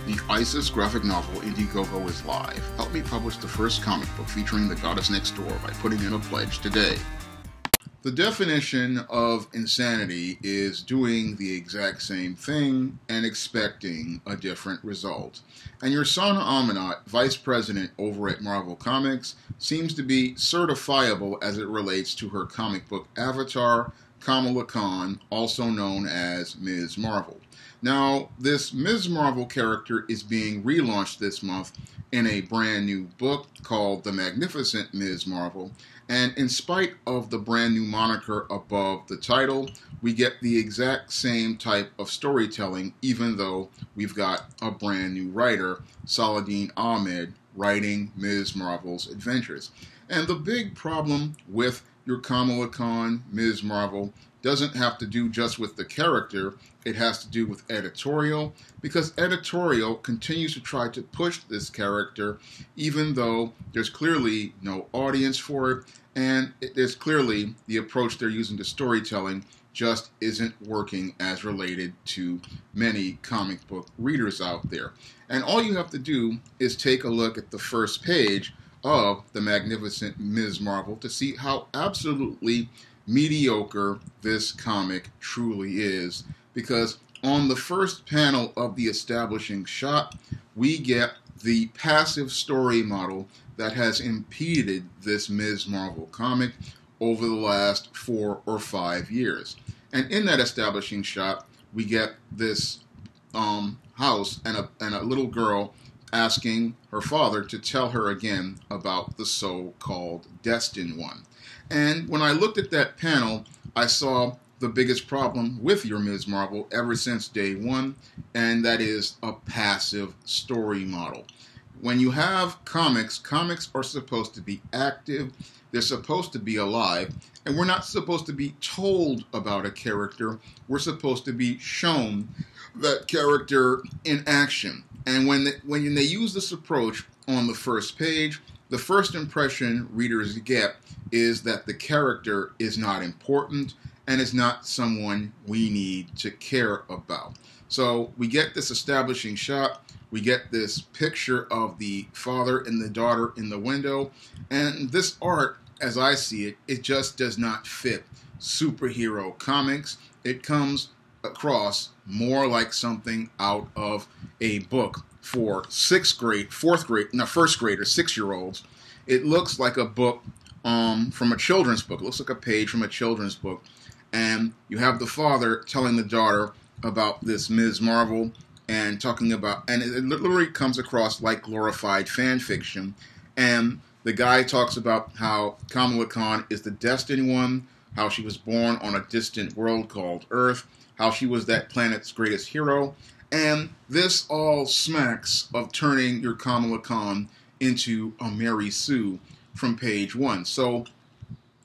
The ISIS graphic novel Indiegogo is live. Help me publish the first comic book featuring the goddess next door by putting in a pledge today. The definition of insanity is doing the exact same thing and expecting a different result. And your Shawn vice president over at Marvel Comics, seems to be certifiable as it relates to her comic book avatar, Kamala Khan, also known as Ms. Marvel. Now, this Ms. Marvel character is being relaunched this month in a brand new book called The Magnificent Ms. Marvel, and in spite of the brand new moniker above the title, we get the exact same type of storytelling, even though we've got a brand new writer, Saladin Ahmed, writing Ms. Marvel's adventures. And the big problem with your Kamala Khan, Ms. Marvel, doesn't have to do just with the character, it has to do with editorial, because editorial continues to try to push this character even though there's clearly no audience for it, and there's clearly the approach they're using to storytelling just isn't working as related to many comic book readers out there. And all you have to do is take a look at the first page of The Magnificent Ms. Marvel to see how absolutely mediocre this comic truly is, because on the first panel of the establishing shot, we get the passive story model that has impeded this Ms. Marvel comic over the last 4 or 5 years. And in that establishing shot, we get this house and a little girl asking her father to tell her again about the so-called Destined One. And when I looked at that panel, I saw the biggest problem with your Ms. Marvel ever since day one, and that is a passive story model. When you have comics, comics are supposed to be active, they're supposed to be alive, and we're not supposed to be told about a character, we're supposed to be shown that character in action. And when they use this approach on the first page, the first impression readers get is that the character is not important and is not someone we need to care about. So we get this establishing shot, we get this picture of the father and the daughter in the window, and this art, as I see it, it just does not fit superhero comics. It comes across more like something out of a book for first grade, 6-year-olds. It looks like a book from a children's book. It looks like a page from a children's book. And you have the father telling the daughter about this Ms. Marvel and talking about, and it literally comes across like glorified fan fiction. And the guy talks about how Kamala Khan is the Destined One, how she was born on a distant world called Earth, how she was that planet's greatest hero. And this all smacks of turning your Kamala Khan into a Mary Sue from page 1. So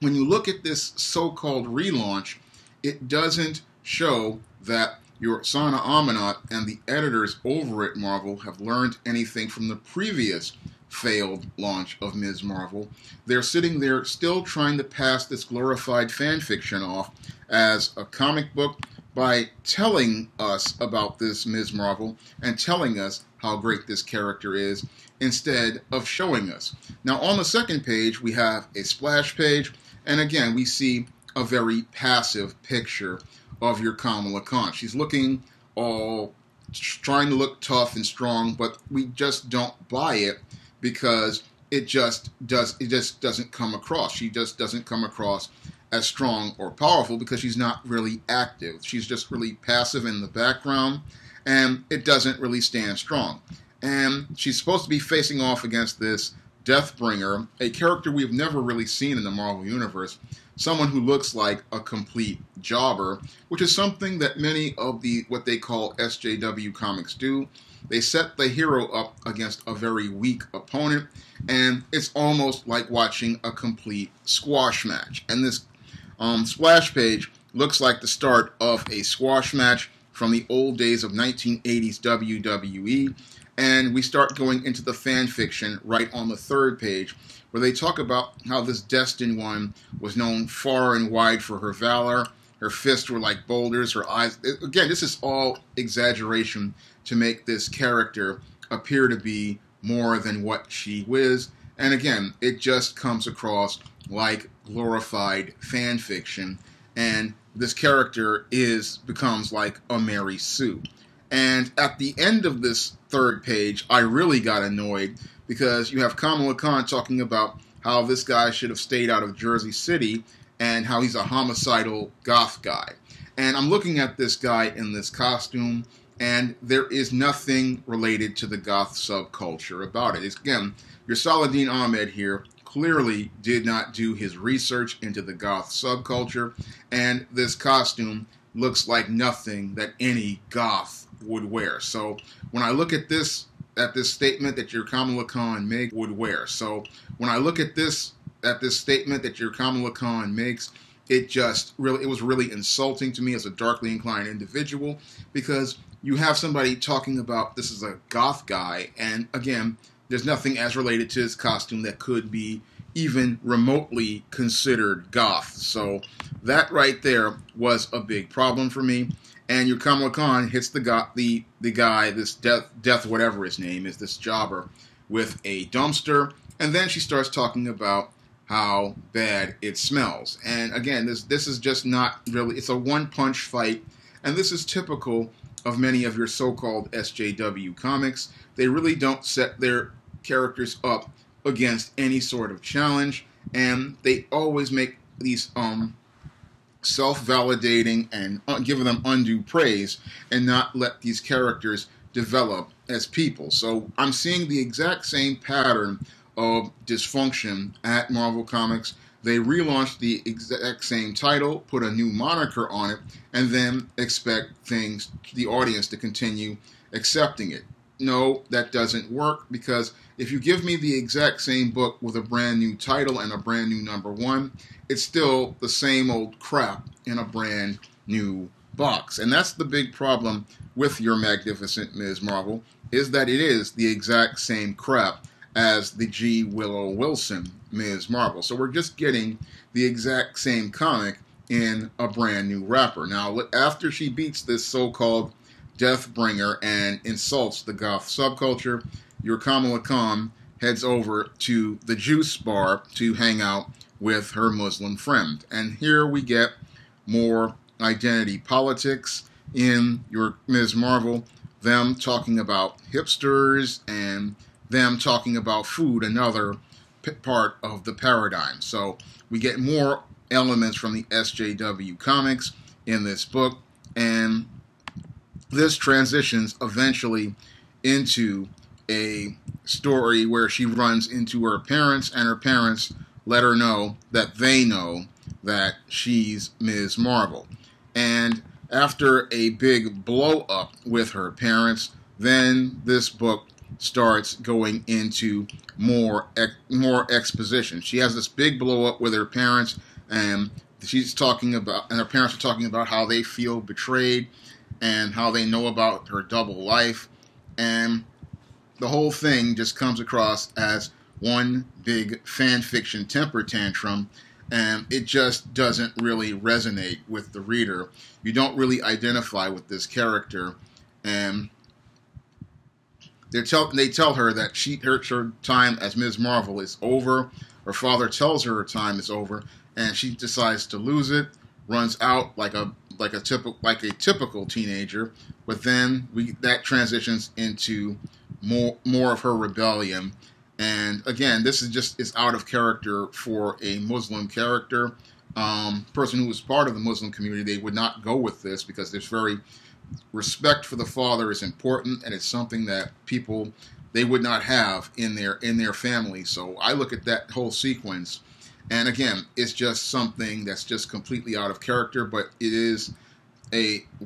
when you look at this so-called relaunch, it doesn't show that your Sana Amanat and the editors over at Marvel have learned anything from the previous failed launch of Ms. Marvel. They're sitting there still trying to pass this glorified fan fiction off as a comic book by telling us about this Ms. Marvel and telling us how great this character is instead of showing us. Now on the second page we have a splash page, and again we see a very passive picture of your Kamala Khan. She's looking all trying to look tough and strong, but we just don't buy it because it just doesn't come across. She just doesn't come across as strong or powerful because she's not really active. She's just really passive in the background, and it doesn't really stand strong. And she's supposed to be facing off against this Deathbringer, a character we've never really seen in the Marvel Universe, someone who looks like a complete jobber, which is something that many of the what they call SJW comics do. They set the hero up against a very weak opponent, and it's almost like watching a complete squash match. And this splash page looks like the start of a squash match from the old days of 1980s WWE, and we start going into the fan fiction right on the third page, where they talk about how this Destined One was known far and wide for her valor, her fists were like boulders, her eyes. Again, this is all exaggeration to make this character appear to be more than what she is. And again, it just comes across like glorified fan fiction, and this character becomes like a Mary Sue. And at the end of this third page, I really got annoyed because you have Kamala Khan talking about how this guy should have stayed out of Jersey City and how he's a homicidal goth guy. And I'm looking at this guy in this costume, and there is nothing related to the goth subculture about it. Again, your Saladin Ahmed here clearly did not do his research into the goth subculture, and this costume looks like nothing that any goth would wear. So when I look at this statement that your Kamala Khan would wear. So when I look at this statement that your Kamala Khan makes, it was really insulting to me as a darkly inclined individual, because you have somebody talking about this is a goth guy, and again, there's nothing as related to his costume that could be even remotely considered goth. So that right there was a big problem for me. And your Kamala Khan hits the guy, this death whatever his name is, this jobber, with a dumpster, and then she starts talking about how bad it smells. And again, this is just not really, it's a one-punch fight, and this is typical of many of your so-called SJW comics. They really don't set their characters up against any sort of challenge, and they always make these self-validating and give them undue praise and not let these characters develop as people. So I'm seeing the exact same pattern of dysfunction at Marvel Comics. They relaunched the exact same title, put a new moniker on it, and then expect the audience to continue accepting it. No, that doesn't work, because if you give me the exact same book with a brand new title and a brand new #1, it's still the same old crap in a brand new box. And that's the big problem with your magnificent Ms. Marvel, is that it is the exact same crap as the G. Willow Wilson Ms. Marvel. So we're just getting the exact same comic in a brand new wrapper. Now, after she beats this so-called Deathbringer and insults the goth subculture, your Kamala Khan heads over to the juice bar to hang out with her Muslim friend. And here we get more identity politics in your Ms. Marvel, them talking about hipsters and them talking about food, another part of the paradigm. So we get more elements from the SJW comics in this book, and this transitions eventually into a story where she runs into her parents, and her parents let her know that she's Ms. Marvel. And after a big blow up with her parents, then this book starts going into more exposition. She has this big blow up with her parents, and her parents are talking about how they feel betrayed and how they know about her double life, and the whole thing just comes across as one big fan fiction temper tantrum, and it just doesn't really resonate with the reader. You don't really identify with this character, and they tell her that her time as Ms. Marvel is over. Her father tells her time is over, and she decides to lose it, runs out like a typical teenager. But then that transitions into more of her rebellion. And again, this is out of character for a Muslim character. Person who was part of the Muslim community, they would not go with this, because there's respect for the father is important, and it's something that they would not have in their family. So I look at that whole sequence, and again, it's just something that's just completely out of character, but it is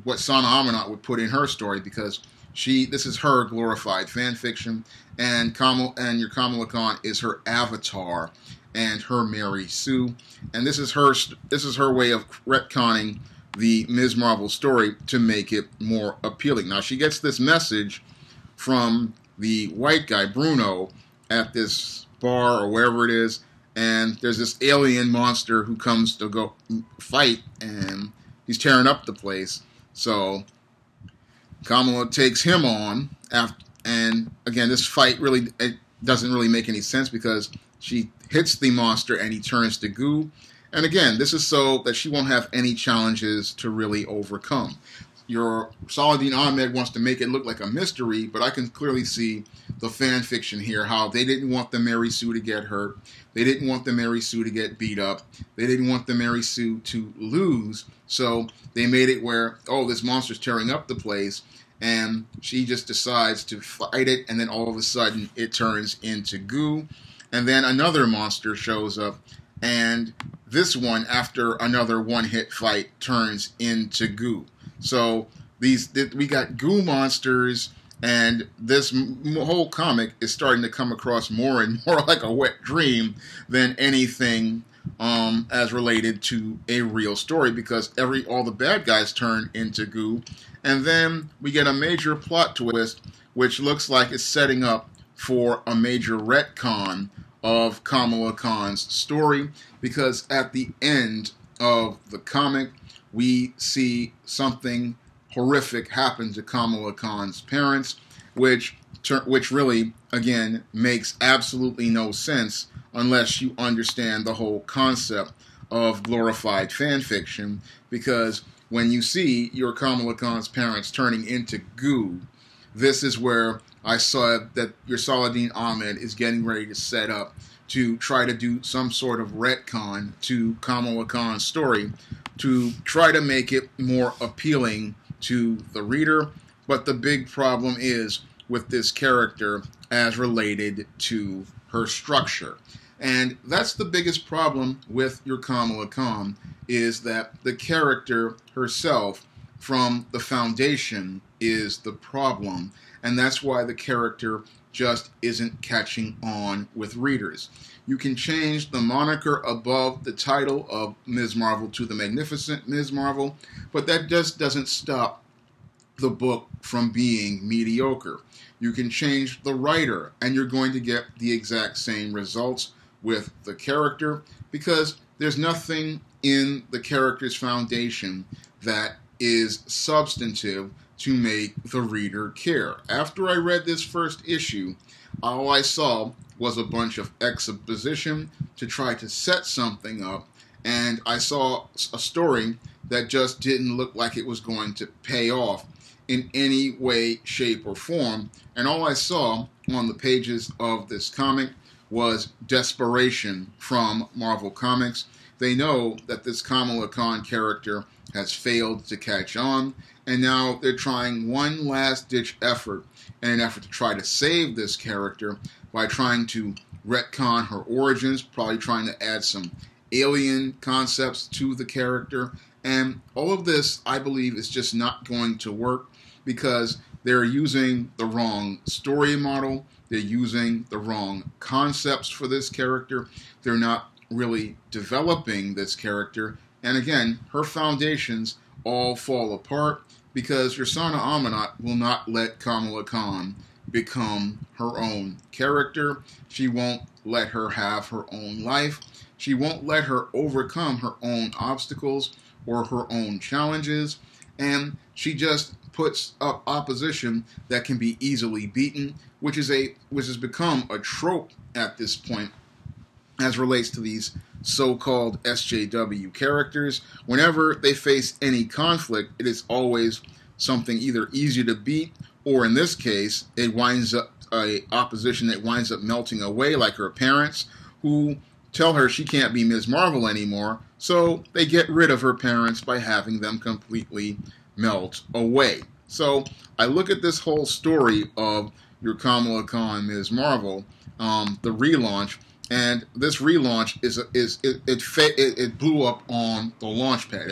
what Sana Amanat would put in her story, because this is her glorified fan fiction, and your Kamala Khan is her avatar and her Mary Sue, and this is her way of retconning the Ms. Marvel story to make it more appealing. Now, she gets this message from the white guy, Bruno, at this bar or wherever it is, and there's this alien monster who comes to go fight, and he's tearing up the place. So Kamala takes him on, and again, this fight really doesn't really make any sense because she hits the monster and he turns to goo. And again, this is so that she won't have any challenges to really overcome. Your Saladin Ahmed wants to make it look like a mystery, but I can clearly see the fan fiction here, how they didn't want the Mary Sue to get hurt. They didn't want the Mary Sue to get beat up. They didn't want the Mary Sue to lose. So they made it where, oh, this monster's tearing up the place, and she just decides to fight it, and then all of a sudden it turns into goo. And then another monster shows up, and this one, after another one-hit fight, turns into goo. So we got goo monsters, and this whole comic is starting to come across more and more like a wet dream than anything as related to a real story, because all the bad guys turn into goo, and then we get a major plot twist, which looks like it's setting up for a major retcon of Kamala Khan's story, because at the end of the comic, we see something horrific happen to Kamala Khan's parents, which really, again, makes absolutely no sense unless you understand the whole concept of glorified fan fiction, because when you see your Kamala Khan's parents turning into goo, this is where I saw that your Saladin Ahmed is getting ready to set up to try to do some sort of retcon to Kamala Khan's story to try to make it more appealing to the reader. But the big problem is with this character as related to her structure. And that's the biggest problem with your Kamala Khan, is that the character herself from the foundation is the problem. And that's why the character just isn't catching on with readers. You can change the moniker above the title of Ms. Marvel to the Magnificent Ms. Marvel, but that just doesn't stop the book from being mediocre. You can change the writer, and you're going to get the exact same results with the character, because there's nothing in the character's foundation that is substantive to make the reader care. After I read this first issue, all I saw was a bunch of exposition to try to set something up, and I saw a story that just didn't look like it was going to pay off in any way, shape, or form. And all I saw on the pages of this comic was desperation from Marvel Comics. They know that this Kamala Khan character has failed to catch on, and now they're trying one last-ditch effort in an effort to try to save this character by trying to retcon her origins, probably trying to add some alien concepts to the character. And all of this, I believe, is just not going to work because they're using the wrong story model. They're using the wrong concepts for this character. They're not really developing this character. And again, her foundations all fall apart because Rosanna Amanat will not let Kamala Khan become her own character. She won't let her have her own life. She won't let her overcome her own obstacles or her own challenges. And she just puts up opposition that can be easily beaten, which has become a trope at this point as relates to these so-called SJW characters. Whenever they face any conflict, it is always something either easy to beat, or in this case, it winds up a opposition that winds up melting away, like her parents, who tell her she can't be Ms. Marvel anymore, so they get rid of her parents by having them completely melt away. So I look at this whole story of your Kamala Khan Ms. Marvel, the relaunch, and this relaunch it blew up on the launch pad.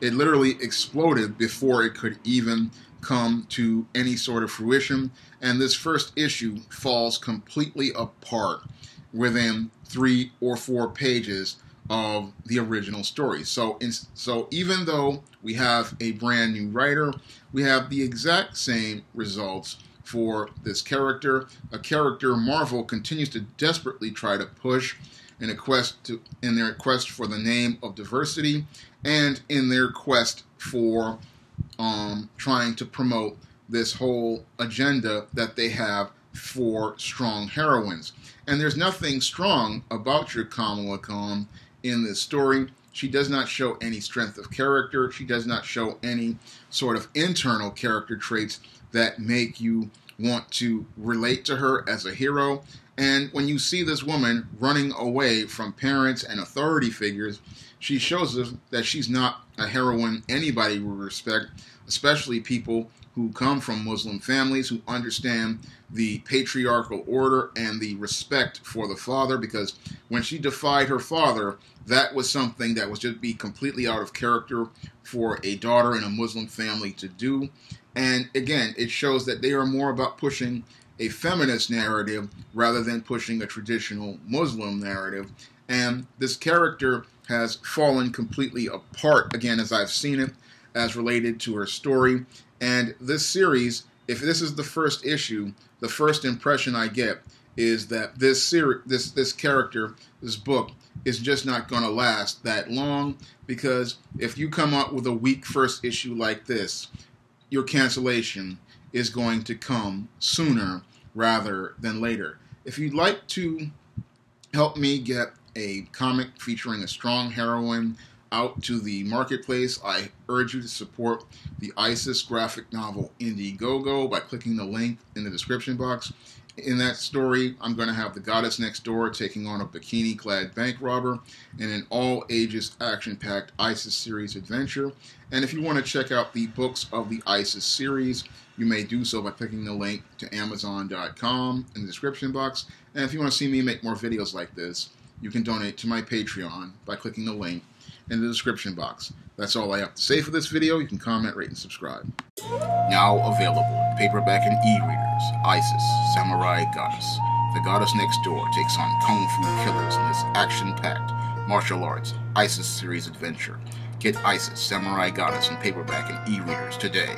It literally exploded before it could even come to any sort of fruition, and this first issue falls completely apart within 3 or 4 pages of the original story. So even though we have a brand new writer, we have the exact same results for this character, a character Marvel continues to desperately try to push in their quest for the name of diversity, and in their quest for trying to promote this whole agenda that they have for strong heroines. And there's nothing strong about your Kamala Khan in this story. She does not show any strength of character. She does not show any sort of internal character traits that make you want to relate to her as a hero. And when you see this woman running away from parents and authority figures, she shows us that she's not a heroine anybody would respect, especially people who come from Muslim families who understand the patriarchal order and the respect for the father, because when she defied her father, that was something that was just be completely out of character for a daughter in a Muslim family to do. And again, it shows that they are more about pushing a feminist narrative rather than pushing a traditional Muslim narrative. And this character has fallen completely apart, again, as I've seen it, as related to her story. And this series, if this is the first issue, the first impression I get is that this character, this book, is just not going to last that long, because if you come up with a weak first issue like this, your cancellation is going to come sooner rather than later. If you'd like to help me get a comic featuring a strong heroine out to the marketplace, I urge you to support the ISIS graphic novel Indiegogo by clicking the link in the description box. In that story, I'm going to have the goddess next door taking on a bikini-clad bank robber in an all-ages, action-packed ISIS series adventure. And if you want to check out the books of the ISIS series, you may do so by clicking the link to Amazon.com in the description box. And if you want to see me make more videos like this, you can donate to my Patreon by clicking the link in the description box. That's all I have to say for this video. You can comment, rate, and subscribe. Now available in paperback and e-readers, ISIS, Samurai Goddess. The goddess next door takes on kung fu killers in this action-packed martial arts ISIS series adventure. Get ISIS, Samurai Goddess in paperback and e-readers today.